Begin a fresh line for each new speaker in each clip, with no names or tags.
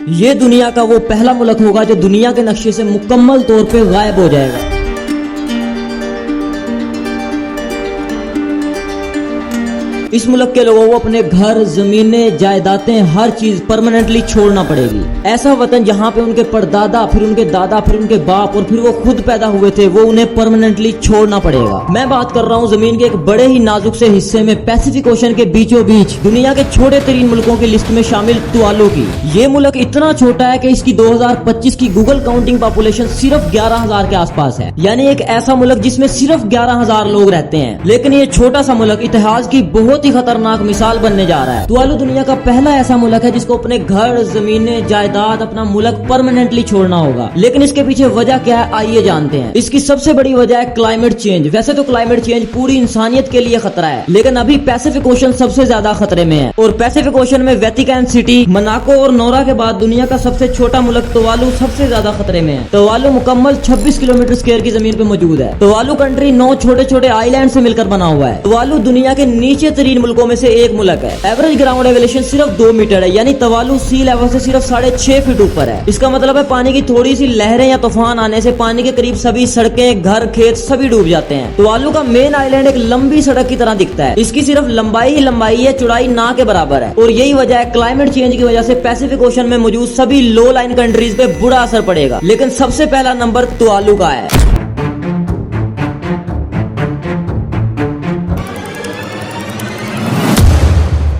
ये दुनिया का वो पहला मुल्क होगा जो दुनिया के नक्शे से मुकम्मल तौर पे गायब हो जाएगा। इस मुल्क के लोगों को अपने घर, जमीनें, जायदादें, हर चीज परमानेंटली छोड़ना पड़ेगी। ऐसा वतन जहाँ पे उनके परदादा, फिर उनके दादा, फिर उनके बाप और फिर वो खुद पैदा हुए थे, वो उन्हें परमानेंटली छोड़ना पड़ेगा। मैं बात कर रहा हूँ जमीन के एक बड़े ही नाजुक से हिस्से में, पैसिफिक ओशन के बीचों बीच, दुनिया के छोटे तरीन मुल्कों की लिस्ट में शामिल तुवालू की। ये मुल्क इतना छोटा है कि इसकी 2025 की गूगल काउंटिंग पॉपुलेशन सिर्फ 11,000 के आसपास है। यानी एक ऐसा मुल्क जिसमें सिर्फ 11,000 लोग रहते हैं। लेकिन ये छोटा सा मुल्क इतिहास की बहुत ही खतरनाक मिसाल बनने जा रहा है। तुवालू दुनिया का पहला ऐसा मुल्क है जिसको अपने घर, जमीनें, जायदाद, अपना मुल्क परमानेंटली छोड़ना होगा। लेकिन इसके पीछे वजह क्या है, आइए जानते हैं। इसकी सबसे बड़ी वजह है क्लाइमेट चेंज। वैसे तो क्लाइमेट चेंज पूरी इंसानियत के लिए खतरा है, लेकिन अभी पैसिफिक ओशन सबसे ज्यादा खतरे में है। और पैसिफिक ओशन में वेटिकन सिटी, मोनाको और नोरा के बाद दुनिया का सबसे छोटा मुल्क तुवालू सबसे ज्यादा खतरे में है। तुवालू मुकम्मल 26 किलोमीटर स्क्वायर की जमीन पे मौजूद है। तुवालू कंट्री 9 छोटे छोटे आइलैंड से मिलकर बना हुआ है। तुवालू दुनिया के नीचे तरीन मुल्कों में से एक मुल्क है। एवरेज ग्राउंड एलिवेशन सिर्फ 2 मीटर है, यानी तुवालू सी लेवल से सिर्फ 6.5 फीट ऊपर है। इसका मतलब है पानी की थोड़ी सी लहरें या तूफान आने से पानी के करीब सभी सड़कें, घर, खेत सभी डूब जाते हैं। तुवालू का मेन आइलैंड एक लंबी सड़क की तरह दिखता है। इसकी सिर्फ लंबाई ही लंबाई है, चौड़ाई ना के बराबर है। और यही वजह है क्लाइमेट चेंज की वजह से पैसिफिक ओशन में मौजूद सभी लो लाइन कंट्रीज पे बुरा असर पड़ेगा। लेकिन सबसे पहला नंबर तुवालू का है।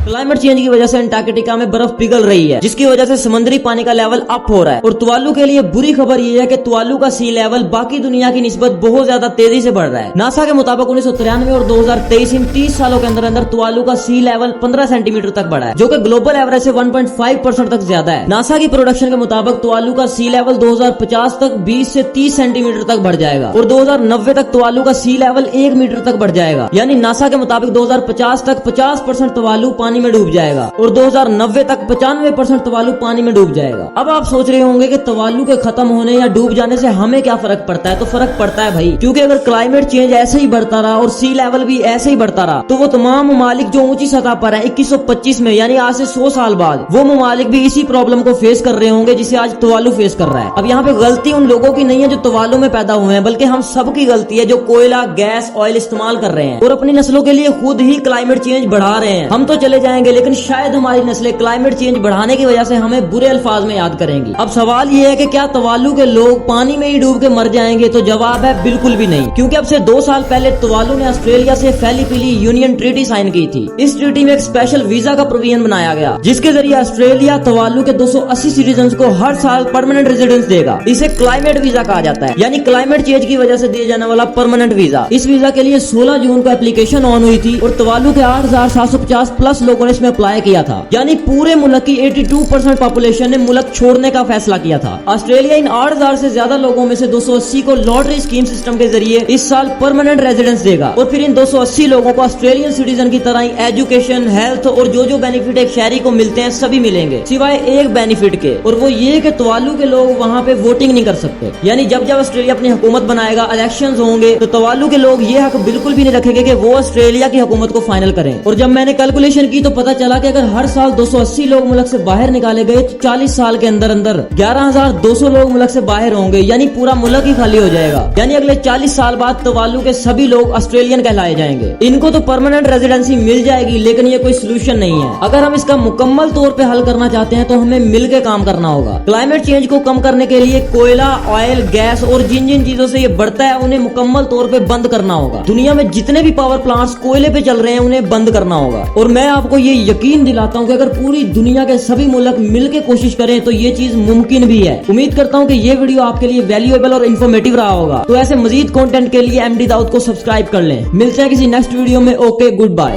क्लाइमेट चेंज की वजह से अंटार्कटिका में बर्फ पिघल रही है, जिसकी वजह से समुद्री पानी का लेवल अप हो रहा है। और तुवालू के लिए बुरी खबर ये है कि तुवालू का सी लेवल बाकी दुनिया की निस्बत बहुत ज्यादा तेजी से बढ़ रहा है। नासा के मुताबिक 1993 और 2023 इन 30 सालों के अंदर अंदर तुवालू का सी लेवल 15 सेंटीमीटर तक बढ़ा है, जो कि ग्लोबल एवरेज से 1.5% तक ज्यादा है। नासा की प्रोडक्शन के मुताबिक तुवालू का सी लेवल 2050 तक 20 से 30 सेंटीमीटर तक बढ़ जाएगा और 2090 तक तुवालू का सी लेवल 1 मीटर तक बढ़ जाएगा। यानी नासा के मुताबिक 2050 तक 50% तुवालू पानी में डूब जाएगा और 2090 तक 95% तुवालू पानी में डूब जाएगा। अब आप सोच रहे होंगे कि तुवालू के खत्म होने या डूब जाने से हमें क्या फर्क पड़ता है। तो फर्क पड़ता है भाई, क्योंकि अगर क्लाइमेट चेंज ऐसे ही बढ़ता रहा और सी लेवल भी ऐसे ही बढ़ता रहा तो वो तमाम ममालिक जो ऊंची सतह पर है 2125 में, यानी आज से 100 साल बाद, वो ममालिक भी इसी प्रॉब्लम को फेस कर रहे होंगे जिसे आज तुवालू फेस कर रहा है। अब यहाँ पे गलती उन लोगों की नहीं है जो तुवालू में पैदा हुए हैं, बल्कि हम सब की गलती है जो कोयला, गैस, ऑयल इस्तेमाल कर रहे हैं और अपनी नस्लों के लिए खुद ही क्लाइमेट चेंज बढ़ा रहे हैं। हम तो चले जाएंगे, लेकिन शायद हमारी नस्लें क्लाइमेट चेंज बढ़ाने की वजह से हमें बुरे अल्फाज में याद करेंगी। अब सवाल ये है कि क्या तुवालू के लोग पानी में ही डूब के मर जाएंगे? तो जवाब है बिल्कुल भी नहीं, क्योंकि अब से 2 साल पहले तुवालू ने ऑस्ट्रेलिया से फैली पीली यूनियन ट्रीटी साइन की थी। इस ट्रीटी में एक स्पेशल वीजा का प्रोविजन बनाया गया, जिसके जरिए ऑस्ट्रेलिया तुवालू के 280 सिटीजन को हर साल परमानेंट रेजिडेंस देगा। इसे क्लाइमेट वीजा कहा जाता है, यानी क्लाइमेट चेंज की वजह से दिए जाने वाला परमानेंट वीजा। इस वीजा के लिए 16 जून को एप्लीकेशन ऑन हुई थी और तुवालू के 8,750 प्लस लोगों ने इसमें अप्लाई किया था। यानी पूरे मुल्क की 82% पॉपुलेशन ने मुल्क छोड़ने का फैसला किया था। ऑस्ट्रेलिया इन 8,000 से ज्यादा लोगों में से 280 को लॉटरी स्कीम सिस्टम के जरिए इस साल परमानेंट रेजिडेंस देगा और फिर इन 280 लोगों को ऑस्ट्रेलियन सिटीजन की तरह ही एजुकेशन, हेल्थ और जो बेनिफिट एक शहरी को मिलते हैं सभी मिलेंगे, सिवाय एक बेनिफिट के, और वो ये कि तुवालू के लोग वहाँ पे वोटिंग नहीं कर सकते। यानी जब ऑस्ट्रेलिया अपनी हुकूमत बनाएगा, इलेक्शंस होंगे, तो तुवालू के लोग ये हक बिल्कुल भी नहीं रखेंगे कि वो ऑस्ट्रेलिया की हुकूमत को फाइनल करें। और जब मैंने कैलकुलेशन की तो पता चला कि अगर हर साल 280 लोग मुल्क से बाहर निकाले गए तो 40 साल के अंदर अंदर 11,200 लोग मुल्क से बाहर होंगे, यानी पूरा मुल्क ही खाली हो जाएगा। यानी अगले 40 साल बाद तुवालू के सभी लोग ऑस्ट्रेलियन कहलाए जाएंगे। इनको तो परमानेंट रेजिडेंसी मिल जाएगी, लेकिन ये कोई सोल्यूशन नहीं है। अगर हम इसका मुकम्मल तौर पे हल करना चाहते हैं तो हमें मिलकर काम करना होगा। क्लाइमेट चेंज को कम करने के लिए कोयला, ऑयल, गैस और जिन जिन चीजों से ये बढ़ता है उन्हें मुकम्मल तौर पे बंद करना होगा। दुनिया में जितने भी पावर प्लांट्स कोयले पे चल रहे हैं उन्हें बंद करना होगा। और मैं आपको ये यकीन दिलाता हूँ कि अगर पूरी दुनिया के सभी मुल्क मिलकर कोशिश करें तो ये चीज मुमकिन भी है। उम्मीद करता हूँ कि ये वीडियो आपके लिए वैल्यूएबल और इन्फॉर्मेटिव रहा होगा। तो ऐसे मजीद कंटेंट के लिए MD दाऊद को सब्सक्राइब कर लें। मिलते हैं किसी नेक्स्ट वीडियो में। Okay, good bye.